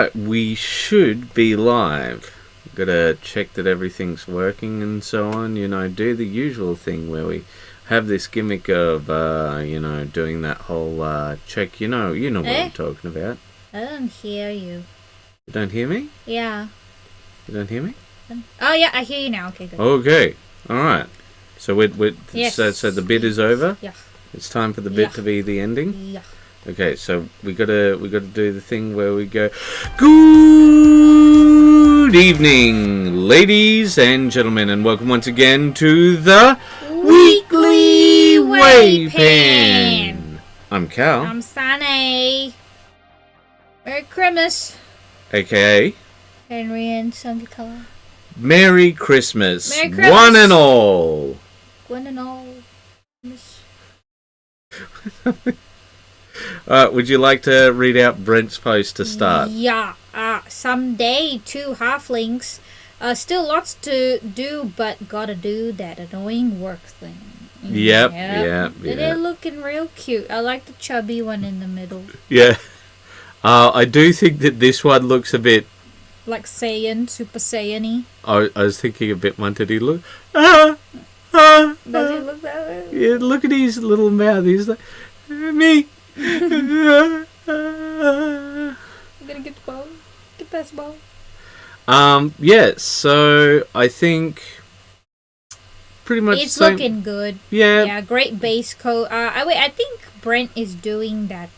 Alright, we should be live. Gotta check that everything's working and so on. You know, do the usual thing where we have this gimmick of, you know, doing that whole check. You know what I'm talking about. I don't hear you. You don't hear me? Yeah. You don't hear me? Oh, yeah, I hear you now. Okay, good. Okay. Alright. So yes. so the bit is over? Yeah. It's time for the bit to be the ending? Yeah. Okay, so we gotta do the thing where we go, good evening, ladies and gentlemen, and welcome once again to the Weekly WAYPN. I'm Karl. I'm Sunny. Merry Christmas. AKA Henry and Sunny Karl. Merry Christmas. Merry Christmas. One and all. One and all. Would you like to read out Brent's post to start? Yeah. Someday, 2 halflings. Still lots to do, but gotta do that annoying work thing. Yep. They're looking real cute. I like the chubby one in the middle. Yeah. I do think that this one looks a bit... Like Saiyan, Super Saiyan-y. I was thinking a bit, did he look... Does he look that way? Yeah, look at his little mouth. He's like, me. I'm gonna get the ball. Get past the ball. Yeah, so I think pretty much it's looking good. Yeah. Yeah, great base coat. I think Brent is doing that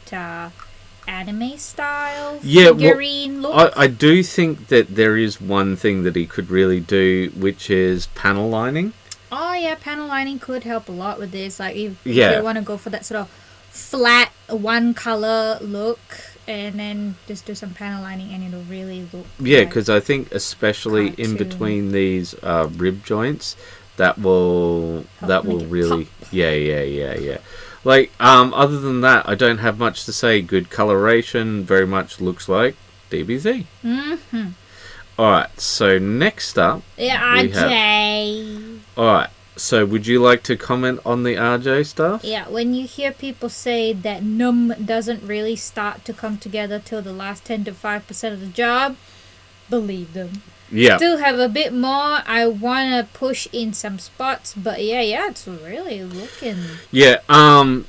anime style figurine look. I do think that there is one thing that he could really do, which is panel lining. Oh yeah, panel lining could help a lot with this. Like if you want to go for that sort of flat one color look and then just do some panel lining and it'll really look because I think especially cartoon. In between these rib joints that will really pop. Yeah. Like other than that, I don't have much to say. Good coloration, very much looks like DBZ. Mm-hmm. Alright, so next up RJ. Alright, so would you like to comment on the RJ stuff? Yeah, when you hear people say that Num doesn't really start to come together till the last 10 to 5% of the job, believe them. Yeah. Still have a bit more. I want to push in some spots, but yeah, it's really looking... Yeah,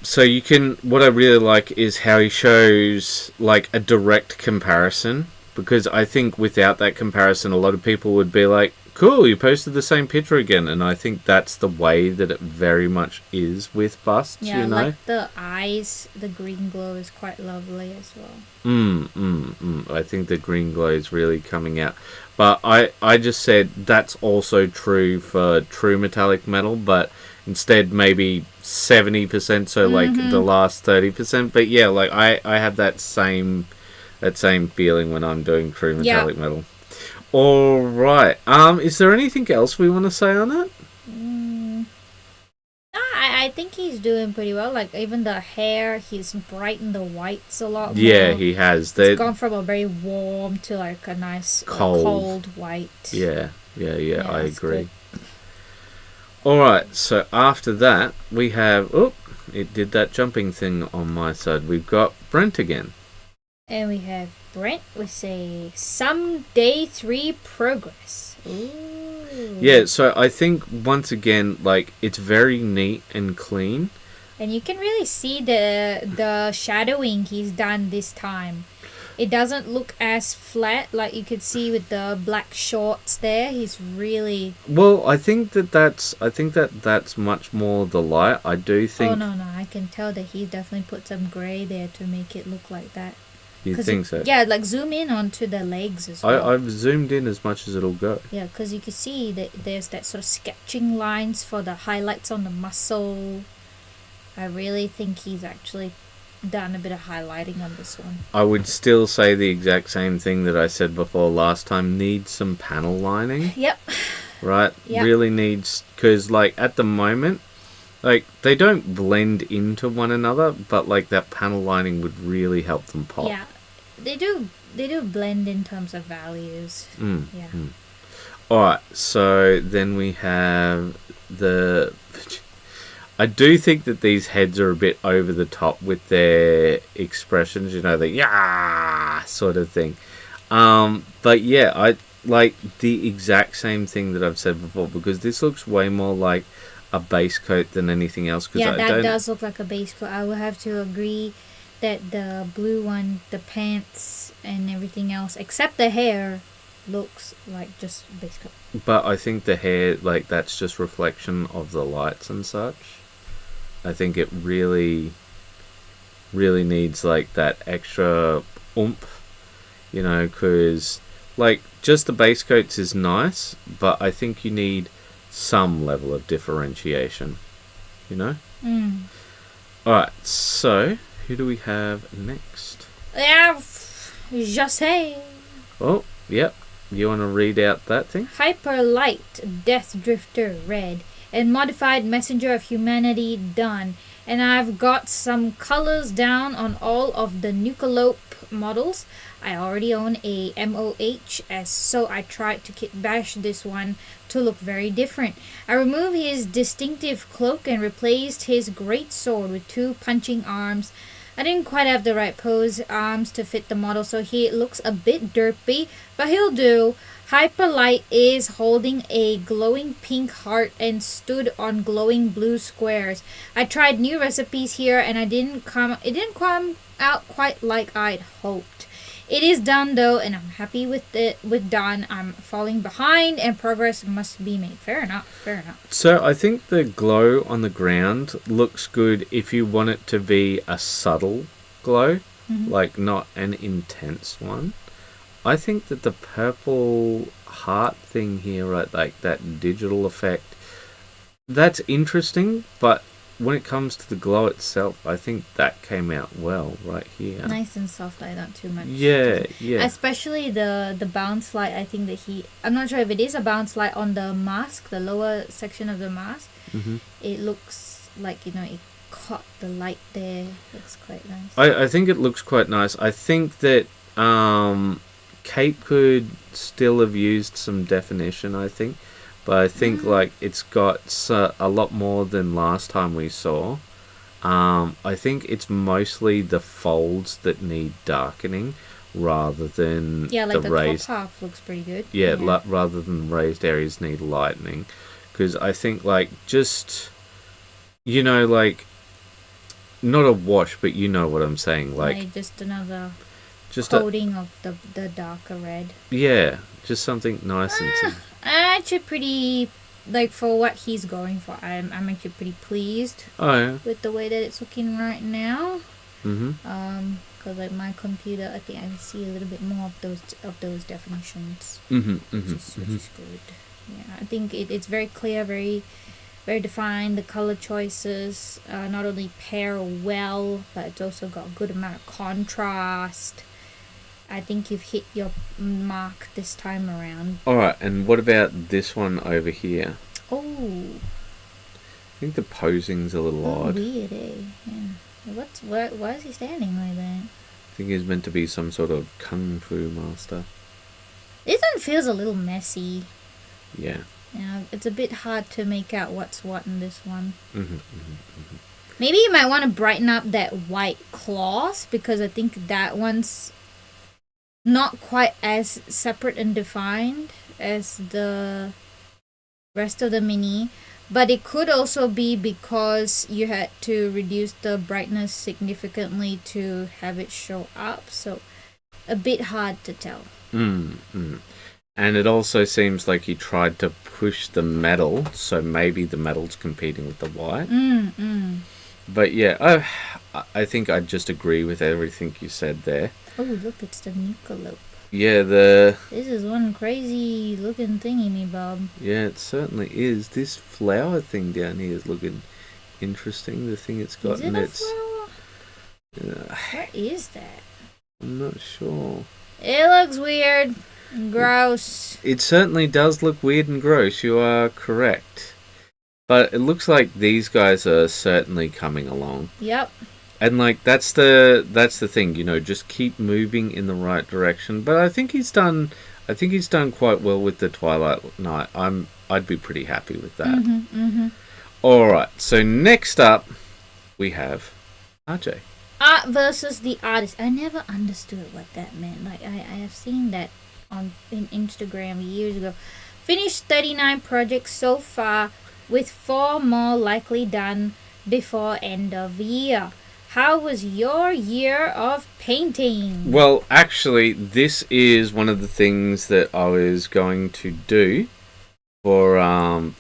so you can... What I really like is how he shows, like, a direct comparison. Because I think without that comparison, a lot of people would be like, cool, you posted the same picture again. And I think that's the way that it very much is with busts, you know? Like the eyes, the green glow is quite lovely as well. I think the green glow is really coming out. But I just said that's also true for true metallic metal, but instead maybe 70%, so like the last 30%. But yeah, like I have that same feeling when I'm doing true metallic metal. All right. Is there anything else we want to say on it? I think he's doing pretty well. Like even the hair, he's brightened the whites a lot more. Yeah, he has. It's gone from a very warm to like a nice cold white. Yeah, I agree. All right. So after that, we have. Oh, it did that jumping thing on my side. We've got Brent again. And we have Brent with say some day 3 progress. Ooh. Yeah, so I think once again, like it's very neat and clean. And you can really see the shadowing he's done this time. It doesn't look as flat like you could see with the black shorts there. He's really... Well, I think that's much more the light. I do think... Oh, no, I can tell that he definitely put some grey there to make it look like that. You think so? Yeah, like zoom in onto the legs as well. I've zoomed in as much as it'll go. Yeah, because you can see that there's that sort of sketching lines for the highlights on the muscle. I really think he's actually done a bit of highlighting on this one. I would still say the exact same thing that I said before last time. Needs some panel lining. Yep. Right? Yep. Really needs... Because, like, at the moment... Like, they don't blend into one another, but, like, that panel lining would really help them pop. Yeah. They do blend in terms of values. Yeah. Alright, so then we have the... I do think that these heads are a bit over the top with their expressions, you know, the yeah sort of thing. But yeah, I like the exact same thing that I've said before, because this looks way more like a base coat than anything else. Cause Yeah, I that don't, does look like a base coat. I will have to agree that the blue one, the pants and everything else, except the hair, looks like just base coat. But I think the hair, like, that's just reflection of the lights and such. I think it really, really needs, like, that extra oomph, you know, because, like, just the base coats is nice, but I think you need some level of differentiation, you know? Mm. Alright, so, who do we have next? Yeah, just say. Oh, yep. You want to read out that thing? Hyper Light, Death Drifter Red, and Modified Messenger of Humanity done. And I've got some colors down on all of the Nucleope models. I already own a MOH, so I tried to kit bash this one to look very different. I removed his distinctive cloak and replaced his great sword with 2 punching arms. I didn't quite have the right pose arms to fit the model, so he looks a bit derpy, but he'll do. Hyperlight is holding a glowing pink heart and stood on glowing blue squares. I tried new recipes here and it didn't come out quite like I'd hoped. It is done though, and I'm happy with it. With done, I'm falling behind and progress must be made. Fair enough. So I think the glow on the ground looks good if you want it to be a subtle glow, like not an intense one. I think that the purple heart thing here, right, like that digital effect, that's interesting, but when it comes to the glow itself, I think that came out well right here. Nice and soft, like not too much. Yeah. Especially the bounce light. I think that I'm not sure if it is a bounce light on the mask, the lower section of the mask. It looks like, it caught the light there. Looks quite nice. I think it looks quite nice. I think that Kate could still have used some definition, I think. But I think like it's got a lot more than last time we saw. I think it's mostly the folds that need darkening rather than like the raised. top half looks pretty good. Yeah, rather than raised areas need lightening. Because I think like just, like not a wash, but you know what I'm saying. Like just another coating of the darker red. Yeah, just something nice and I'm actually pretty, like, for what he's going for, I'm actually pretty pleased with the way that it's looking right now. Because like my computer, I think I can see a little bit more of those definitions, which is good. Yeah, I think it's very clear, very very defined. The color choices not only pair well, but it's also got a good amount of contrast. I think you've hit your mark this time around. Alright, and what about this one over here? Oh. I think the posing's a little odd. Weird, eh? Yeah. Why is he standing like that? I think he's meant to be some sort of kung fu master. This one feels a little messy. Yeah. Yeah, it's a bit hard to make out what's what in this one. Maybe you might want to brighten up that white cloth, because I think that one's not quite as separate and defined as the rest of the mini, but it could also be because you had to reduce the brightness significantly to have it show up, so a bit hard to tell. And it also seems like he tried to push the metal, so maybe the metal's competing with the white. But yeah, I think I just agree with everything you said there. Oh, look, it's the Nucleope. Yeah, This is one crazy looking thingy, me Bob. Yeah, it certainly is. This flower thing down here is looking interesting. The thing it's got in its... What is that? I'm not sure. It looks weird. Gross. It certainly does look weird and gross. You are correct. But it looks like these guys are certainly coming along. Yep. And like that's the thing, just keep moving in the right direction. But I think he's done quite well with the Twilight Night. I'd be pretty happy with that. All right. So next up we have RJ. Art versus the artist. I never understood what that meant. Like I have seen that in Instagram years ago. Finished 39 projects so far, with 4 more likely done before end of year. How was your year of painting? Well, actually, this is one of the things that I was going to do for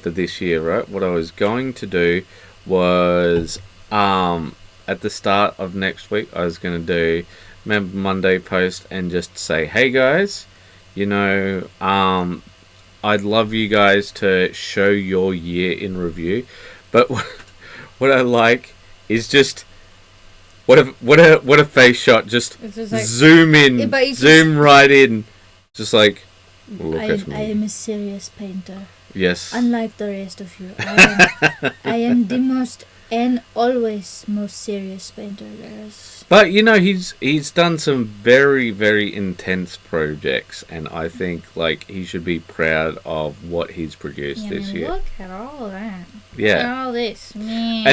this year, right? What I was going to do was at the start of next week, I was going to do Member Monday post and just say, hey guys, you know, I'd love you guys to show your year in review, but what I like is just what a face shot, just Like, zoom in, zoom right in, just like look at me. I am a serious painter. Yes. Unlike the rest of you, I am the most and always most serious painter there is. But you know, he's done some very, very intense projects, and I think like he should be proud of what he's produced this year. Look at all that. Yeah. Look at all this, man.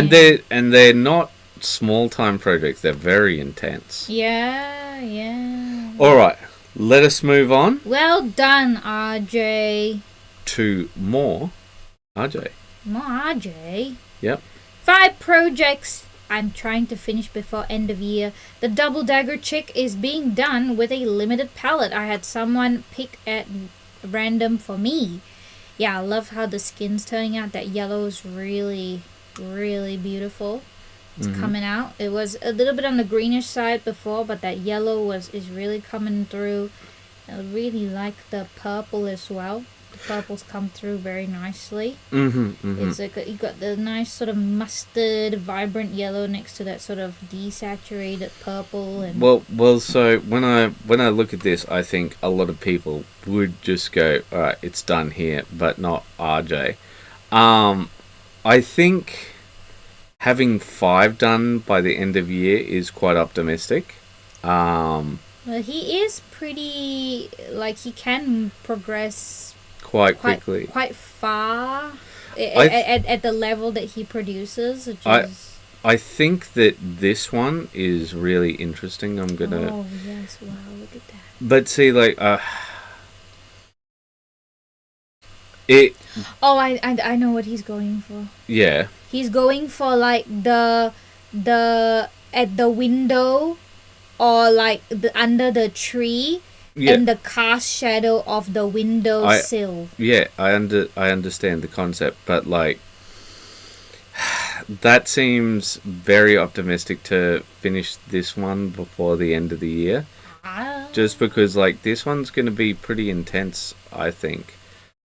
And they're not small time projects. They're very intense. Yeah. All right, let us move on. Well done, RJ. To more RJ. More RJ. Yep. 5 projects I'm trying to finish before end of year. The Double Dagger Chick is being done with a limited palette. I had someone pick at random for me. Yeah, I love how the skin's turning out. That yellow is really, really beautiful. It's coming out. It was a little bit on the greenish side before, but that yellow is really coming through. I really like the purple as well. The purples come through very nicely. It's like you got the nice sort of mustard, vibrant yellow next to that sort of desaturated purple. And well. So when I look at this, I think a lot of people would just go, "All right, it's done here," but not RJ. I think having 5 done by the end of year is quite optimistic. Well, he is pretty, like, he can progress quite quickly, quite far at the level that he produces, which is... I think that this one is really interesting. I'm gonna... Oh, yes, wow, look at that. But see, like, I know what he's going for. Yeah. He's going for, like, the at the window, or like under the tree, and the cast shadow of the windowsill. Yeah, I understand the concept, but like that seems very optimistic to finish this one before the end of the year. Just because like this one's going to be pretty intense, I think.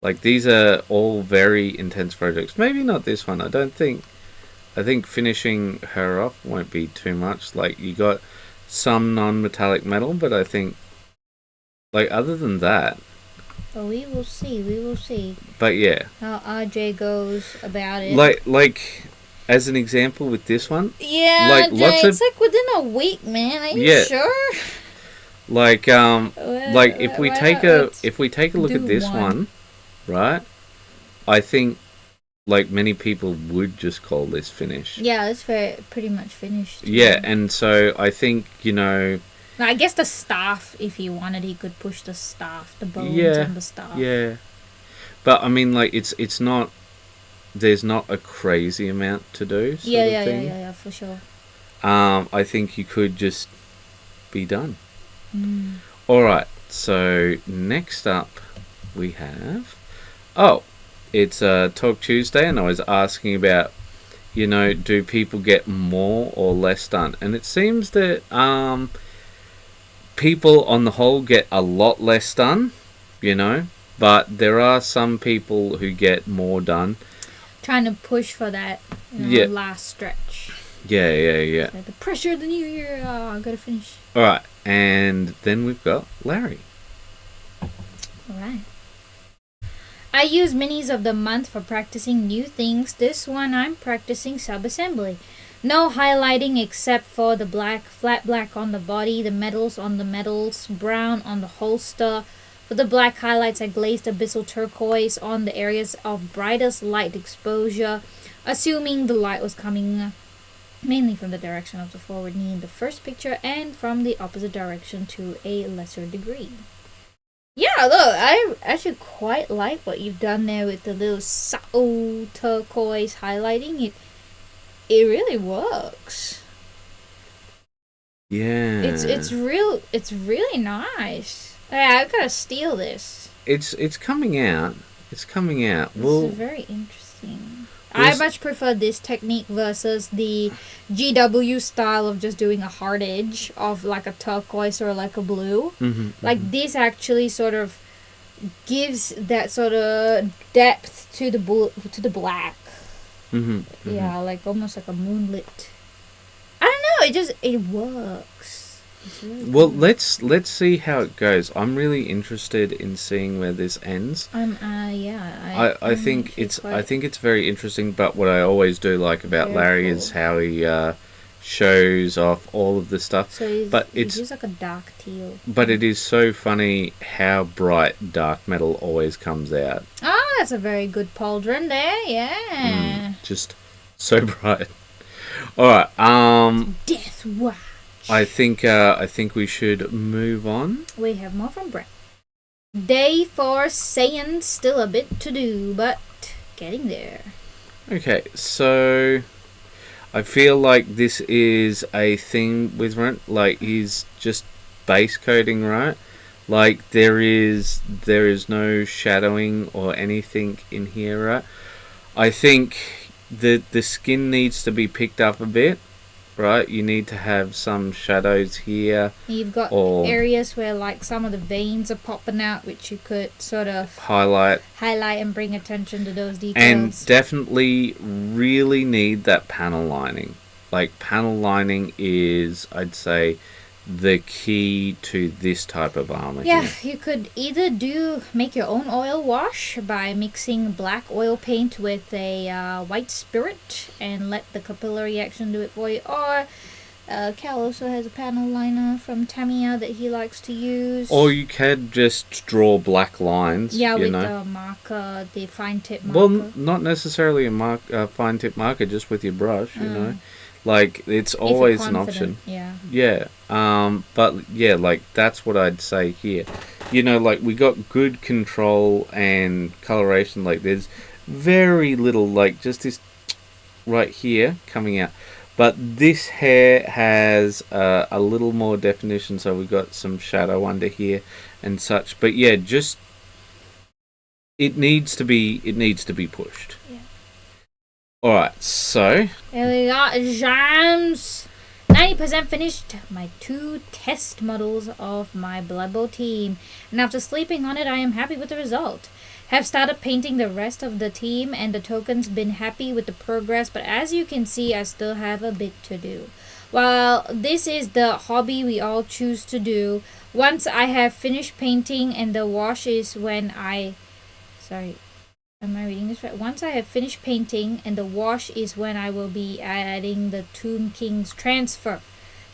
Like these are all very intense projects. Maybe not this one. I think finishing her off won't be too much. Like you got some non-metallic metal, but I think like other than that, well, we will see. But yeah, how RJ goes about it. Like as an example with this one, yeah, like RJ, it's like within a week, man. Are you sure? Like like if we take a look at this one, right? I think like many people would just call this finished. Yeah, it's pretty much finished. Yeah, and so I think, you know, I guess the staff, if he wanted, he could push the staff, the bones on the staff. Yeah. But I mean, like it's not. There's not a crazy amount to do. Yeah, for sure. I think you could just be done. All right. So next up, we have. It's Talk Tuesday, and I was asking about, you know, do people get more or less done? And it seems that people on the whole get a lot less done, you know, but there are some people who get more done. Trying to push for that last stretch. Yeah. So the pressure of the new year, I gotta finish. All right, and then we've got Larry. All right. I use minis of the month for practicing new things. This one I'm practicing sub-assembly. No highlighting except for the black, flat black on the body, the metals on the metals, brown on the holster. For the black highlights, I glazed abyssal turquoise on the areas of brightest light exposure, assuming the light was coming mainly from the direction of the forward knee in the first picture and from the opposite direction to a lesser degree. Yeah, look, I actually quite like what you've done there with the little subtle turquoise highlighting. It really works. Yeah. It's really nice. Yeah, I gotta steal this. It's coming out. It's coming out. This Well, is very interesting. I much prefer this technique versus the GW style of just doing a hard edge of like a turquoise or like a blue. Like this actually sort of gives that sort of depth to the black. Yeah, like almost like a moonlit. I don't know. It works. Really well, let's see how it goes. I'm really interested in seeing where this ends. I think it's very interesting. But what I always do like about Larry is how he shows off all of the stuff. So it's like a dark teal. But it is so funny how bright dark metal always comes out. Oh, that's a very good pauldron there. Yeah. Just so bright. All right. Death Watch. I think we should move on. We have more from Brett. Day 4 Saiyan, still a bit to do, but getting there. Okay, so I feel like this is a thing with Rent. Like he's just base coating, right? Like there is no shadowing or anything in here, right? I think the skin needs to be picked up a bit. Right, you need to have some shadows here. You've got areas where like some of the veins are popping out, which you could sort of highlight and bring attention to those details. And definitely really need that panel lining. Like panel lining is, I'd say, the key to this type of armor. Yeah, here. You could either make your own oil wash by mixing black oil paint with a white spirit and let the capillary action do it for you, or Cal also has a panel liner from Tamiya that he likes to use. Or you could just draw black lines. Yeah, with the marker, the fine tip marker. Well, not necessarily a fine tip marker, just with your brush, you know. Like, it's always an option. Yeah. But, yeah, like, that's what I'd say here. You know, like, we got good control and coloration. Like, there's very little, like, just this right here coming out. But this hair has a little more definition, so we've got some shadow under here and such. But, yeah, just... It needs to be pushed. Yeah. Alright, so... There we got Jams. 90% finished my 2 test models of my Blood Bowl team. And after sleeping on it, I am happy with the result. Have started painting the rest of the team and the tokens, been happy with the progress, but as you can see, I still have a bit to do. While this is the hobby we all choose to do, once I have finished painting and the wash is when am I reading this right? Once I have finished painting and the wash is when I will be adding the Tomb King's transfer.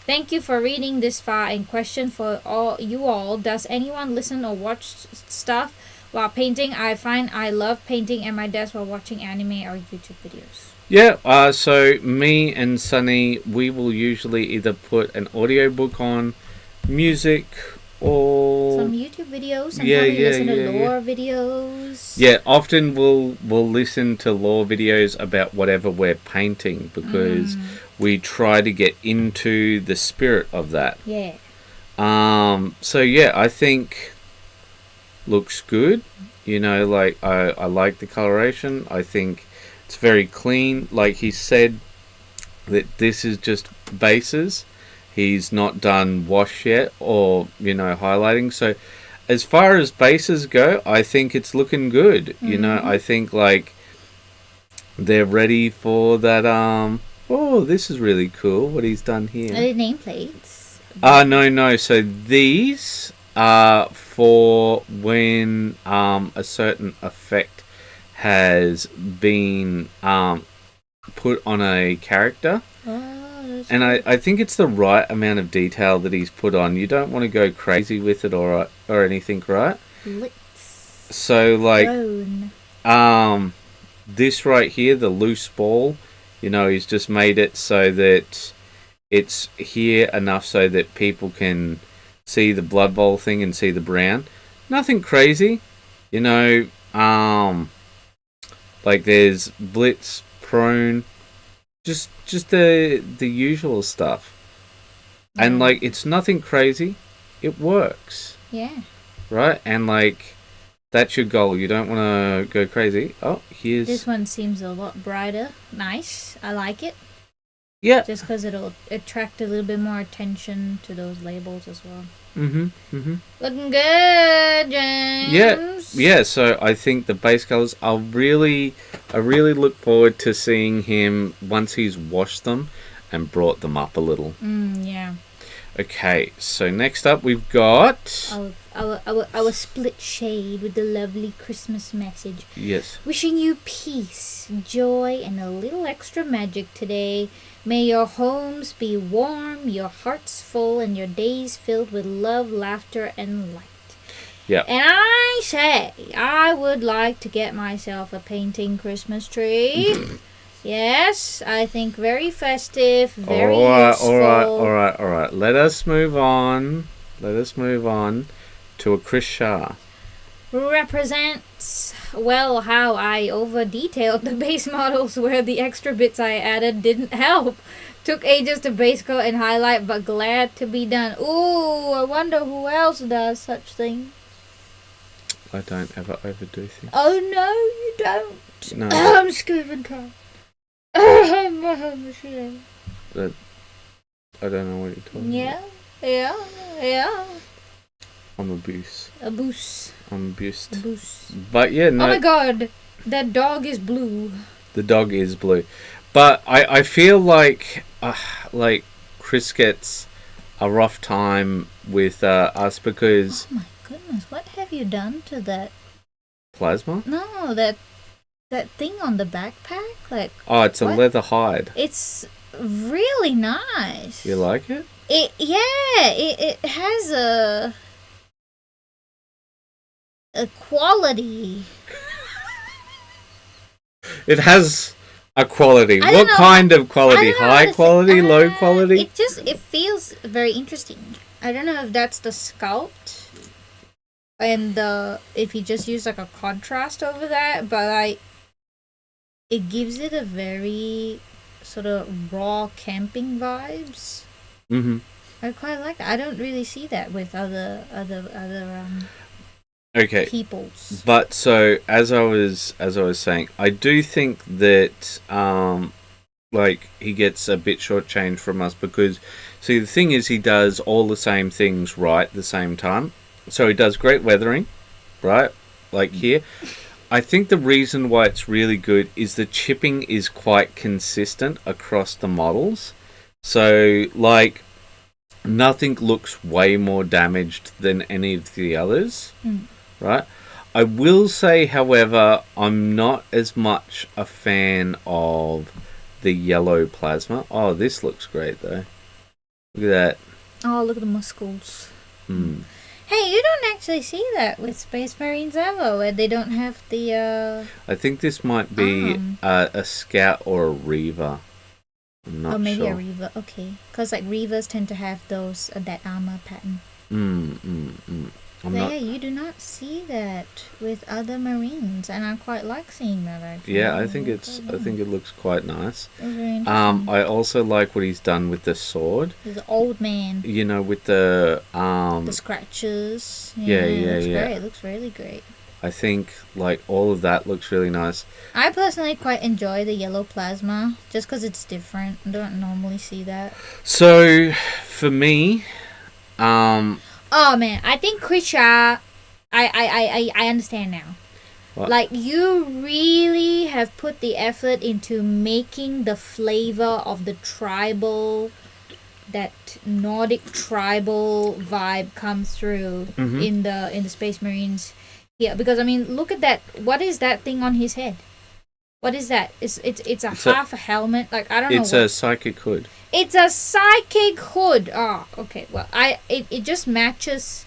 Thank you for reading this far, and question for you all, does anyone listen or watch stuff while painting? I find I love painting at my desk while watching anime or YouTube videos. Yeah, so me and Sunny, we will usually either put an audiobook on, music, or some YouTube videos, and listen to lore videos. Yeah, often we'll listen to lore videos about whatever we're painting because we try to get into the spirit of that. Yeah. So yeah, I think looks good. You know, like I like the coloration. I think it's very clean. Like he said that this is just bases. He's not done wash yet or, you know, highlighting. So as far as bases go, I think it's looking good. You know, I think like they're ready for that. Oh, this is really cool what he's done here. Are they nameplates? No. So these are for when a certain effect has been put on a character. And I think it's the right amount of detail that he's put on. You don't want to go crazy with it or anything, right? So like this right here, the loose ball, You know, he's just made it so that it's here enough so that people can see the Blood Bowl thing and see the brown. Nothing crazy, you know. Like there's blitz, prone, just the usual stuff, and like it's nothing crazy. It works. Yeah. Right, and like that's your goal. You don't want to go crazy. Oh, here's this one seems a lot brighter. Nice. I like it. Yeah. Just because it'll attract a little bit more attention to those labels as well. Looking good, James. Yeah. So I think the base colors. I really look forward to seeing him once he's washed them and brought them up a little. Yeah. Okay. So next up we've got our split shade with the lovely Christmas message. Yes. Wishing you peace, joy, and a little extra magic today. May your homes be warm, your hearts full, and your days filled with love, laughter, and light. Yeah. And I say, I would like to get myself a painting Christmas tree. Yes, I think very festive, very useful. All right. Let us move on to a Chris Shah. Represents well how I over detailed the base models where the extra bits I added didn't help. Took ages to base coat and highlight, but glad to be done. Ooh, I wonder who else does such things. I don't ever overdo things. Oh no, you don't. No. I'm scooping time. I don't know what you're talking about. Yeah. I'm abuse. I'm abused. But yeah, no. Oh my god, that dog is blue. The dog is blue. But I feel like Chris gets a rough time with us because... Oh my goodness, what have you done to that? Plasma? No, that thing on the backpack? Like, oh, it's a leather hide. It's really nice. You like it? It has a quality. It has a quality. What kind of quality? High quality, low quality? It feels very interesting. I don't know if that's the sculpt and if you just use like a contrast over that, but it gives it a very sort of raw camping vibes. I quite like that. I don't really see that with other okay peoples. But so as I was saying, I do think that like he gets a bit shortchanged from us because see the thing is he does all the same things right at the same time. So he does great weathering, right? Like here. I think the reason why it's really good is the chipping is quite consistent across the models. So like nothing looks way more damaged than any of the others. Right? I will say, however, I'm not as much a fan of the yellow plasma. Oh, this looks great, though. Look at that. Oh, look at the muscles. Hey, you don't actually see that with Space Marines ever, where they don't have the... I think this might be a Scout or a Reaver. I'm not sure. Oh, maybe a Reaver. Okay. Because, like, Reavers tend to have those, that armor pattern. You do not see that with other Marines, and I quite like seeing that actually. Yeah, I think it looks quite nice. I also like what he's done with the sword. He's an old man. You know, with the scratches. Yeah. Great. It looks really great. I think like all of that looks really nice. I personally quite enjoy the yellow plasma just because it's different. I don't normally see that. So for me, oh man, I think Krisha, I understand now. What? Like you really have put the effort into making the flavor of the tribal, that Nordic tribal vibe come through in the Space Marines. Yeah, because I mean, look at that. What is that thing on his head? What is that? It's half a helmet. Like I don't know. It's a psychic hood. It's a psychic hood. Oh, okay. Well, it just matches.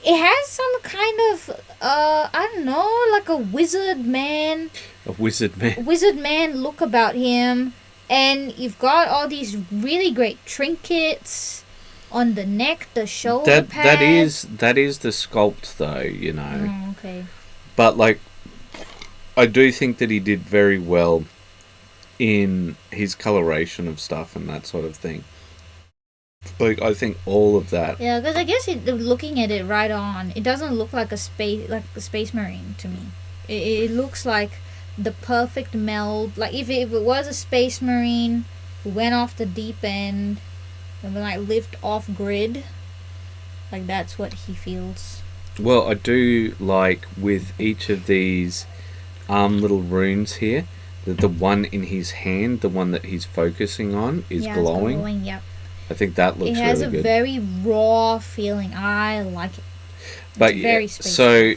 It has some kind of I don't know, like a wizard man. A wizard man. Wizard man look about him. And you've got all these really great trinkets on the neck, the shoulder that is the sculpt though, you know. Oh, okay. But like, I do think that he did very well in his coloration of stuff and that sort of thing. Like, I think all of that. Yeah, because I guess looking at it right on, it doesn't look like a space marine to me. It looks like the perfect meld. Like if it was a space marine who went off the deep end and like lived off grid, like that's what he feels. Well, I do like with each of these little runes here that the one in his hand, the one that he's focusing on, is glowing. It's glowing, yep. I think that looks really good. It has a very raw feeling. I like it. But yeah, so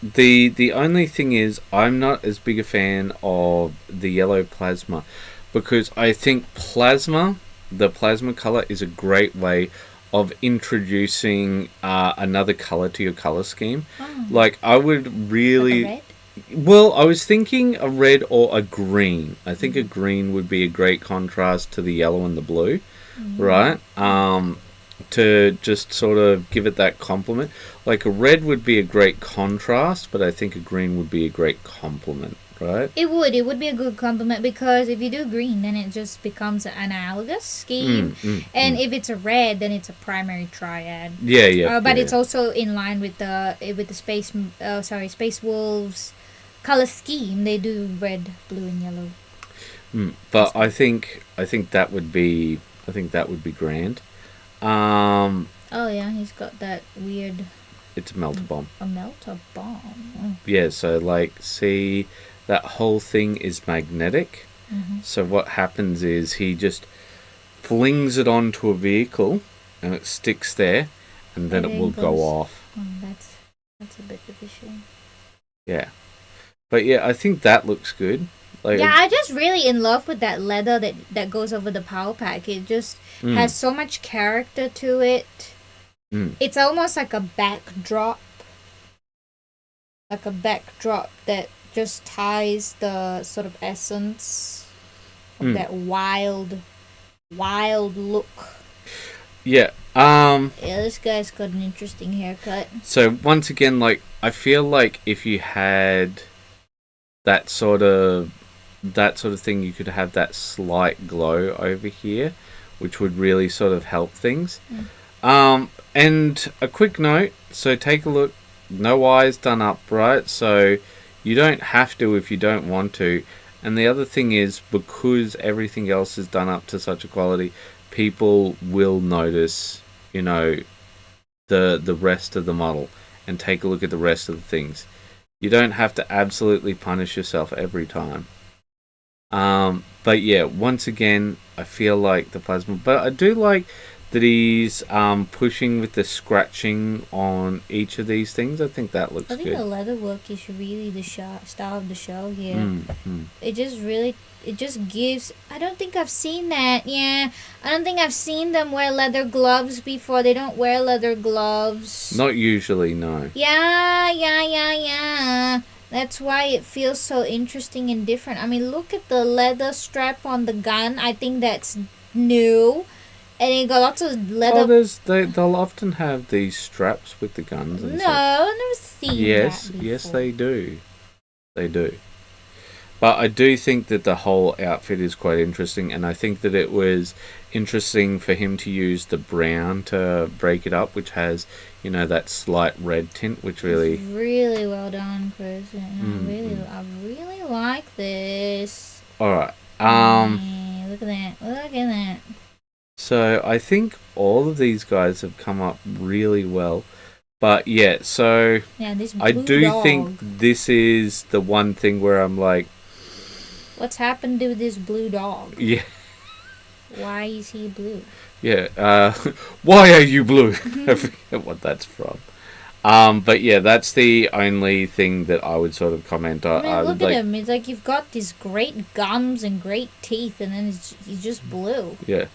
the only thing is, I'm not as big a fan of the yellow plasma, because I think the plasma color is a great way of introducing another color to your color scheme. Oh. Like, I would really... Like a red? Well, I was thinking a red or a green. I think a green would be a great contrast to the yellow and the blue, right? To just sort of give it that complement. Like, a red would be a great contrast, but I think a green would be a great complement, right? It would be a good complement, because if you do green, then it just becomes an analogous scheme, and if it's a red, then it's a primary triad. But it's also in line with the Space Wolves color scheme. They do red, blue, and yellow. But I think that would be grand. Oh yeah, he's got that weird. It's a melter bomb. A melter bomb. Oh. Yeah, so like, see, that whole thing is magnetic. So what happens is he just flings it onto a vehicle, and it sticks there, and then it will go off. Oh, that's a bit of a shame. Yeah, but yeah, I think that looks good. Like, yeah, I'm just really in love with that leather that goes over the power pack. It just has so much character to it. It's almost like a backdrop. Like a backdrop that just ties the sort of essence of that wild look. Yeah. Yeah, this guy's got an interesting haircut. So once again, like, I feel like if you had that sort of thing, you could have that slight glow over here, which would really sort of help things. And a quick note, so take a look, no eyes done up, right? So you don't have to if you don't want to. And the other thing is, because everything else is done up to such a quality, people will notice, you know, the rest of the model, and take a look at the rest of the things. You don't have to absolutely punish yourself every time. But yeah, once again, I feel like the plasma, but I do like that he's pushing with the scratching on each of these things. I think that looks good. I think the leather work is really the style of the show here. It just gives... I don't think I've seen that. Yeah, I don't think I've seen them wear leather gloves before. They don't wear leather gloves. Not usually, no. Yeah. That's why it feels so interesting and different. I mean, look at the leather strap on the gun. I think that's new. And it got lots of leather... Oh, they'll often have these straps with the guns. And no, I've never seen that before. Yes, they do. They do. But I do think that the whole outfit is quite interesting, and I think that it was interesting for him to use the brown to break it up, which has, you know, that slight red tint, which really... It's really well done, Chris. I really like this. Alright. Look at that. So I think all of these guys have come up really well. But yeah, so this blue I do dog. think this is the one thing where I'm like, what's happened to this blue dog? Yeah. Why is he blue? Yeah, why are you blue? I forget what that's from. But yeah, that's the only thing that I would sort of comment on. I mean, look at him. It's like you've got these great gums and great teeth, and then he's just blue. Yeah.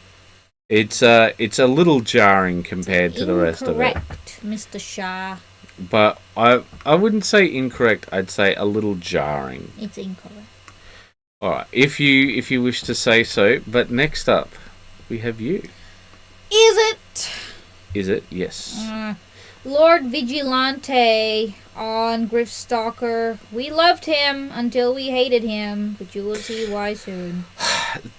It's a little jarring compared to the rest of it. Incorrect, Mr. Shah. But I wouldn't say incorrect. I'd say a little jarring. It's incorrect. All right, if you wish to say so. But next up, we have you. Is it? Is it? Yes. Lord Vigilante on Griftstalker. We loved him until we hated him, but you will see why soon.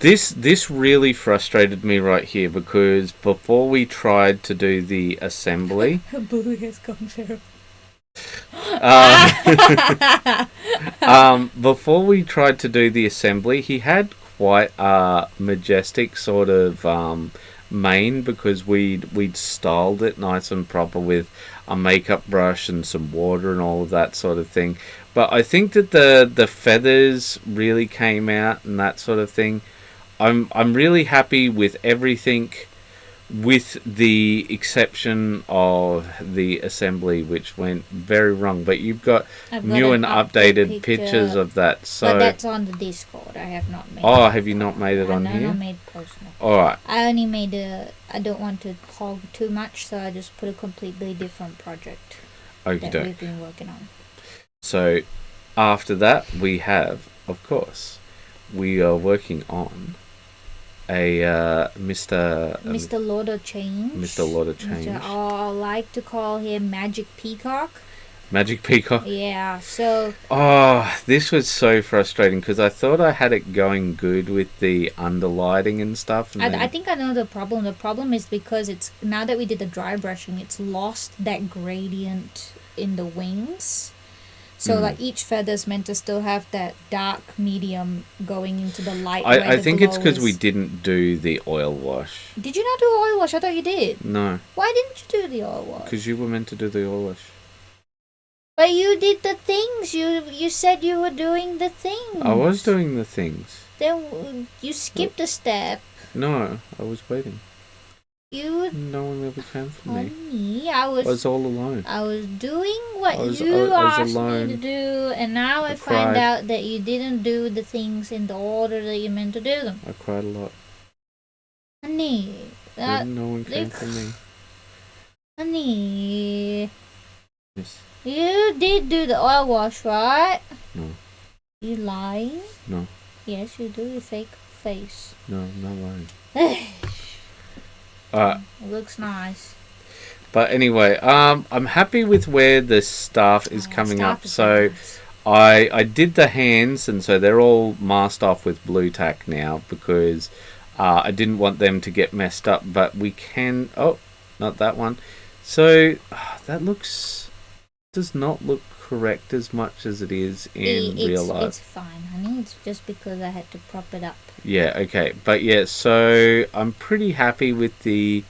This really frustrated me right here because before we tried to do the assembly, Blue has gone feral. before we tried to do the assembly, he had quite a majestic sort of mane because we'd styled it nice and proper with a makeup brush and some water and all of that sort of thing. But I think that the feathers really came out and that sort of thing. I'm really happy with everything, with the exception of the assembly, which went very wrong. But you've got new and updated pictures of that. So but that's on the Discord. I have not made. Oh, have you not made it on here? I made personal. All right. I only made I don't want to hog too much, so I just put a completely different project that we've been working on. So after that, we have, of course, we are working on a Mr. Lord of Change. Mr. Lord of Change. I like to call him Magic Peacock. Magic Peacock? Yeah, so... Oh, this was so frustrating because I thought I had it going good with the underlighting and stuff. And I think I know the problem. The problem is because it's now that we did the dry brushing, it's lost that gradient in the wings. So like each feather's meant to still have that dark medium going into the light. I think it's because we didn't do the oil wash. Did you not do oil wash? I thought you did. No. Why didn't you do the oil wash? Because you were meant to do the oil wash. But you did the things. You said you were doing the things. I was doing the things. Then you skipped a step. No, I was waiting. No one ever came for me. I was all alone. I was doing what you asked me to do, and now I find out that you didn't do the things in the order that you meant to do them. I cried a lot. Honey, no one came for me. Honey. Yes. You did do the oil wash, right? No. You lying? No. Yes, you do. You fake face. No, I'm not lying. It looks nice. But anyway, I'm happy with where the staff is coming up. So nice. I did the hands, and so they're all masked off with blue tack now because I didn't want them to get messed up. But we can... Oh, not that one. So that does not look correct as much as it is in real life. It's fine, honey. It's just because I had to prop it up. Yeah, okay. But yeah, so I'm pretty happy with the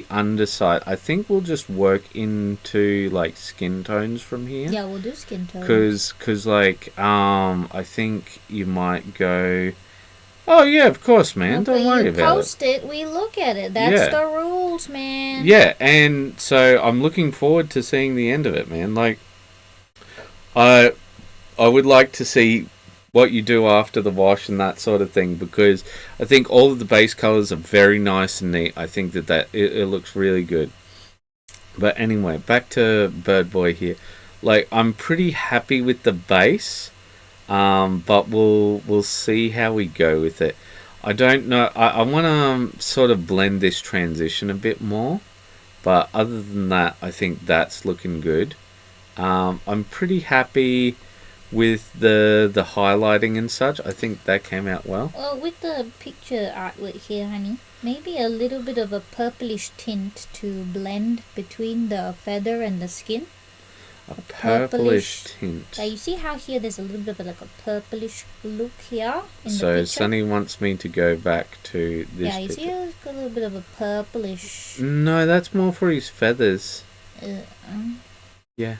underside. I think we'll just work into like skin tones from here. Yeah, we'll do skin tones. Cause like I think you might go, oh yeah, of course, man. Don't worry about it. You post it, we look at it. That's the rules, man. Yeah, and so I'm looking forward to seeing the end of it, man. Like I would like to see what you do after the wash and that sort of thing, because I think all of the base colors are very nice and neat. I think that it looks really good. But anyway, back to Bird Boy here. Like, I'm pretty happy with the base, but we'll see how we go with it. I don't know. I want to sort of blend this transition a bit more, but other than that, I think that's looking good. I'm pretty happy with the highlighting and such. I think that came out well. Well, with the picture artwork here, honey, maybe a little bit of a purplish tint to blend between the feather and the skin. A purplish tint. You see how here there's a little bit of like a purplish look here in the So picture? Sunny wants me to go back to this Yeah, you picture. see it's got a little bit of a purplish... No, that's more for his feathers. Yeah.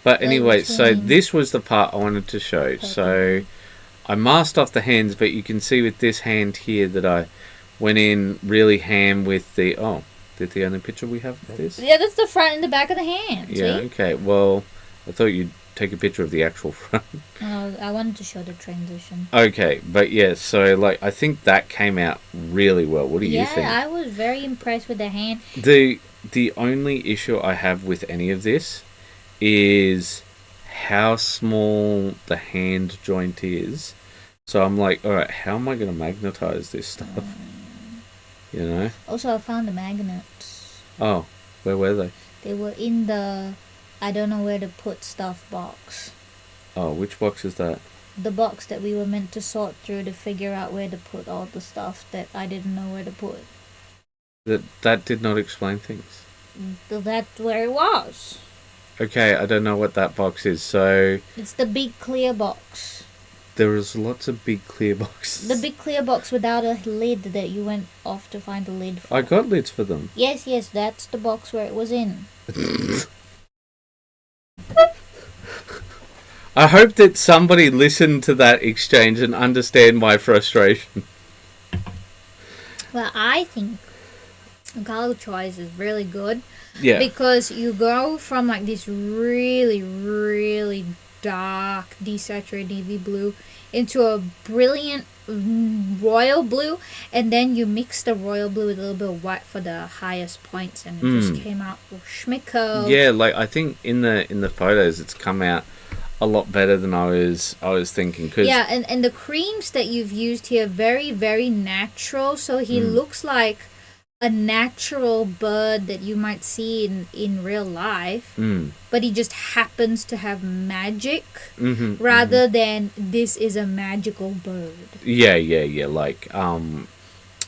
But anyway, so this was the part I wanted to show. So I masked off the hands, but you can see with this hand here that I went in really ham with the... Oh, that's the only picture we have of this? Yeah, that's the front and the back of the hand. Yeah, see? okay. Well, I thought you'd take a picture of the actual front. I wanted to show the transition. Okay, but yeah, so like I think that came out really well. What do you think? Yeah, I was very impressed with the hand. The only issue I have with any of this is how small the hand joint is So I'm like, all right, how am I going to magnetize this stuff? You know? Also, I found the magnets. Oh, where were they? They were in the I don't know where to put stuff box. Oh, which box is that? The box that we were meant to sort through to figure out where to put all the stuff that I didn't know where to put. That did not explain things. That's where it was. Okay, I don't know what that box is, so... It's the big clear box. There is lots of big clear boxes. The big clear box without a lid that you went off to find a lid for. I got lids for them. Yes, that's the box where it was in. I hope that somebody listened to that exchange and understand my frustration. Well, I think the color choice is really good. Yeah. Because you go from like this really, really dark, desaturated navy blue into a brilliant royal blue, and then you mix the royal blue with a little bit of white for the highest points, and it just came out schmicko. Yeah, like I think in the photos it's come out a lot better than I was thinking. Cause yeah, and the creams that you've used here very, very natural. So he looks like a natural bird that you might see in real life, but he just happens to have magic rather than this is a magical bird. Yeah,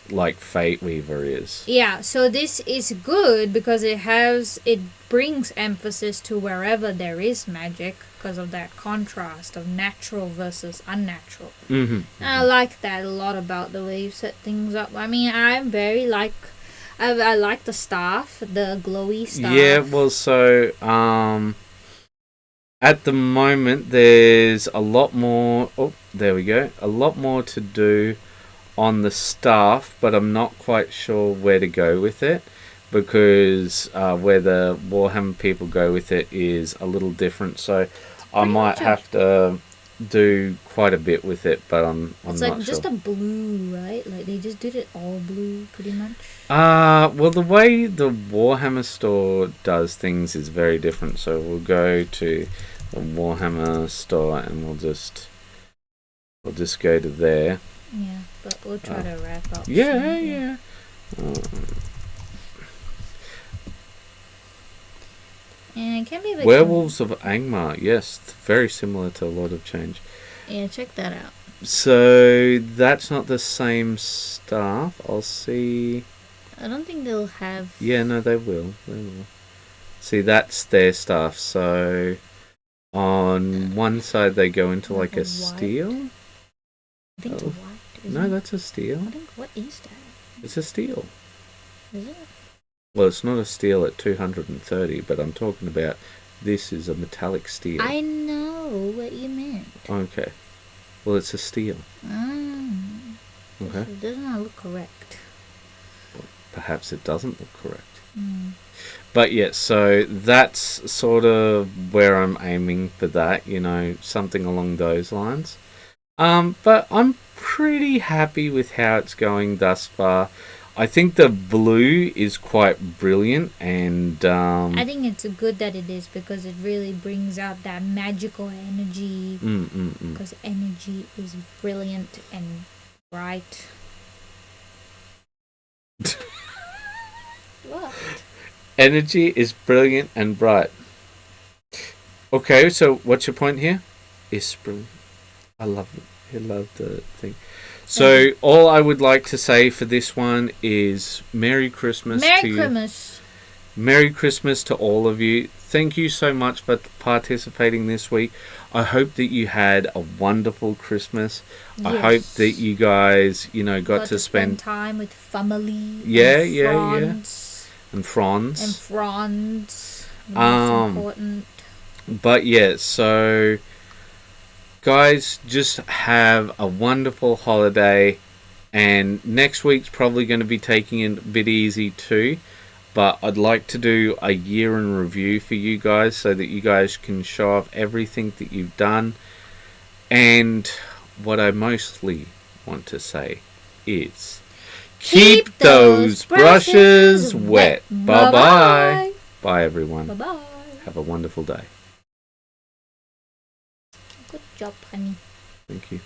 like Fate Weaver is. Yeah, so this is good because it brings emphasis to wherever there is magic because of that contrast of natural versus unnatural. I like that a lot about the way you set things up. I mean, I'm very I like the staff, the glowy staff. Yeah, well, so at the moment there's a lot more. Oh, there we go. A lot more to do on the staff, but I'm not quite sure where to go with it because where the Warhammer people go with it is a little different. So I might have to do quite a bit with it, but I'm it's not like sure. just a blue, right? Like they just did it all blue, pretty much. Well, the way the Warhammer store does things is very different. So we'll go to the Warhammer store and we'll just go to there. Yeah, but we'll try to wrap up. Yeah. And it can be a bit Werewolves of Angmar, yes, very similar to a lot of change. Yeah, check that out. So that's not the same staff. I'll see. I don't think they'll have. Yeah, no, they will. See, that's their staff. So on one side they go into like a steel. I think it's a white. No, that's a steel. I think what is that? It's a steel. Is it? Well, it's not a steel at 230, but I'm talking about this is a metallic steel. I know what you meant. Okay. Well, it's a steel. Okay. It does not look correct. Well, perhaps it doesn't look correct. But yeah, so that's sort of where I'm aiming for that, something along those lines. But I'm pretty happy with how it's going thus far. I think the blue is quite brilliant, and I think it's good that it is because it really brings out that magical energy. Because energy is brilliant and bright. What? Energy is brilliant and bright. Okay, so what's your point here? It's brilliant. I love it. I love the thing. So all I would like to say for this one is Merry Christmas to you. Merry Christmas to all of you. Thank you so much for participating this week. I hope that you had a wonderful Christmas. Yes. I hope that you guys, got to spend time with family. Yeah. And Franz. Most important. But yeah, so guys, just have a wonderful holiday, and next week's probably going to be taking it a bit easy too, but I'd like to do a year in review for you guys so that you guys can show off everything that you've done. And what I mostly want to say is keep those brushes wet. Bye-bye. Bye everyone. Bye-bye. Have a wonderful day. Good job, honey. Thank you.